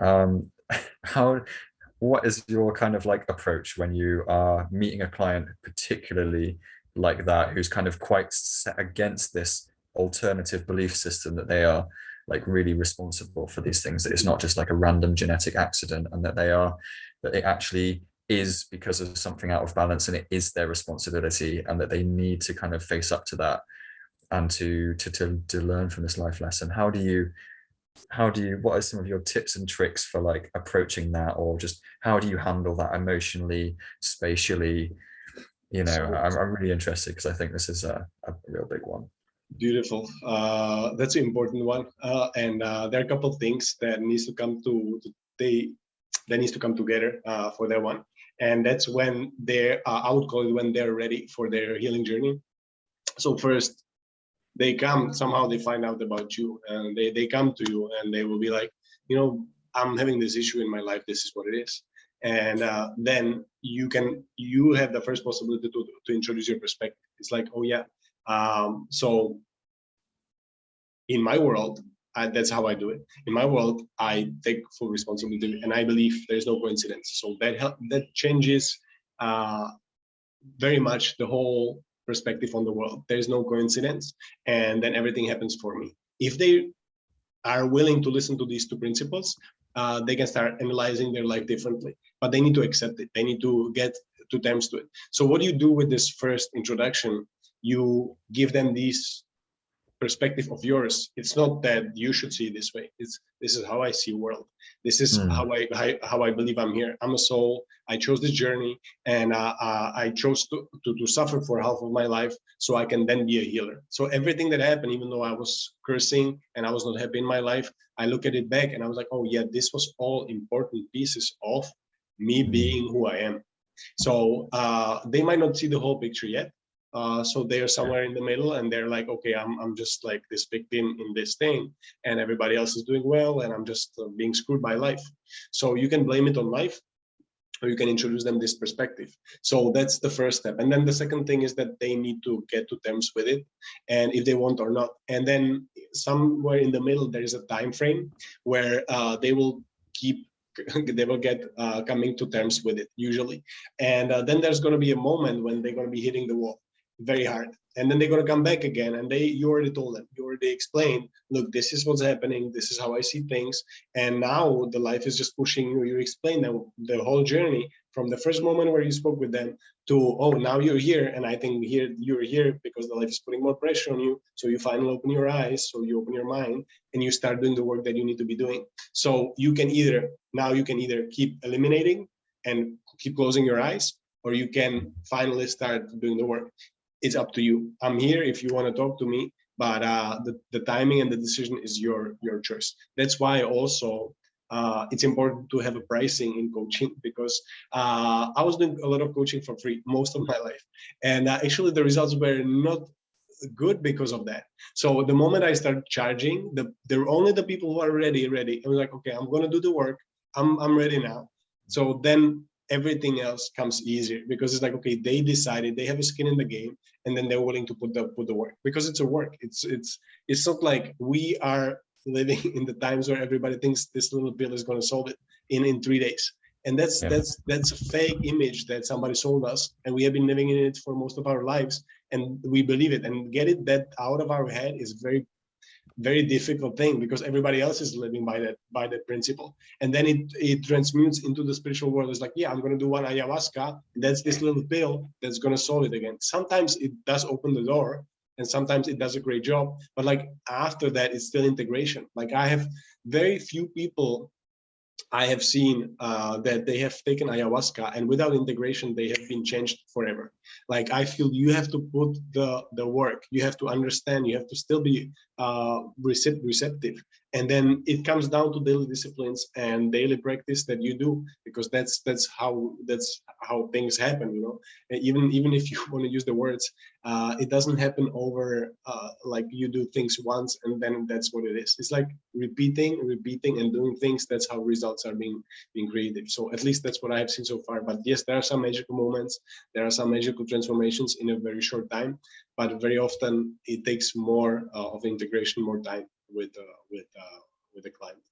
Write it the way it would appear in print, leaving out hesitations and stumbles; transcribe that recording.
Um, how what is your kind of like approach when you are meeting a client, particularly like that, who's kind of quite set against this alternative belief system that they are like really responsible for these things, that it's not just like a random genetic accident, and that that it actually is because of something out of balance and it is their responsibility, and that they need to kind of face up to that and to learn from this life lesson. How do you what are some of your tips and tricks for like approaching that, or just how do you handle that emotionally, spatially? So I'm really interested because I think this is a real big one. beautiful. That's an important one. And there are a couple of things that needs to come to they that needs to come together for that one. And that's when they're I would call it when they're ready for their healing journey. So first they come, somehow they find out about you, and they come to you and they will be like, I'm having this issue in my life, this is what it is. And then you have the first possibility to introduce your perspective. It's like, oh yeah, so in my world, that's how I do it. In my world, I take full responsibility, and I believe there's no coincidence. So that changes uh, very much the whole perspective on the world. There's no coincidence, and then everything happens for me. If they are willing to listen to these two principles, they can start analyzing their life differently. But they need to accept it. They need to get to terms to it. So what do you do with this first introduction? You give them these perspective of yours. It's not that you should see it this way. It's this is how I see world. This is Mm, how I believe I'm here. I'm a soul. I chose this journey, and I chose to suffer for half of my life so I can then be a healer. So everything that happened, even though I was cursing and I was not happy in my life, I look at it back and I was like, oh yeah, this was all important pieces of me mm, being who I am. So they might not see the whole picture yet. So they're yeah. somewhere in the middle, and they're like, okay, I'm just like this victim in this thing, and everybody else is doing well, and I'm just being screwed by life. So you can blame it on life, or you can introduce them this perspective. So that's the first step. And then the second thing is that they need to get to terms with it, and if they want or not. And then somewhere in the middle, there is a time frame where they will keep they will get coming to terms with it usually. And then there's going to be a moment when they're going to be hitting the wall very hard, and then they're going to come back again, and you already told them, you already explained, look, this is what's happening, this is how I see things. And now the life is just pushing you. You explain them the whole journey from the first moment where you spoke with them to, oh, now you're here, and I think here you're here because the life is putting more pressure on you. So you finally open your eyes, so you open your mind, and you start doing the work that you need to be doing. So you can either keep eliminating and keep closing your eyes, or you can finally start doing the work. It's up to you. I'm here if you want to talk to me, but the timing and the decision is your choice. That's why also it's important to have a pricing in coaching, because I was doing a lot of coaching for free most of my life, and actually the results were not good because of that. So the moment I started charging, they're only the people who are ready. I was like, okay, I'm gonna do the work. I'm ready now. So then everything else comes easier, because it's like, okay, they decided, they have a skin in the game, and then they're willing to put the work, because it's a work. It's not like we are living in the times where everybody thinks this little pill is going to solve it in 3 days. And that's Yeah. that's that's a fake image that somebody sold us, and we have been living in it for most of our lives, and we believe it. And get it that out of our head is very difficult thing, because everybody else is living by that principle. And then it transmutes into the spiritual world. It's like, yeah, I'm going to do one ayahuasca, that's this little pill that's going to solve it again. Sometimes it does open the door, and sometimes it does a great job, but like after that, it's still integration. Like I have very few people I have seen that they have taken ayahuasca, and without integration, they have been changed forever. Like I feel you have to put the work, you have to understand, you have to still be receptive, and then it comes down to daily disciplines and daily practice that you do, because that's how things happen. Even if you want to use the words, it doesn't happen over like you do things once and then that's what it is. It's like repeating and doing things. That's how results are being created. So at least that's what I have seen so far. But yes, there are some magical moments, there are some magical transformations in a very short time, but very often it takes more of integration, more time with the client.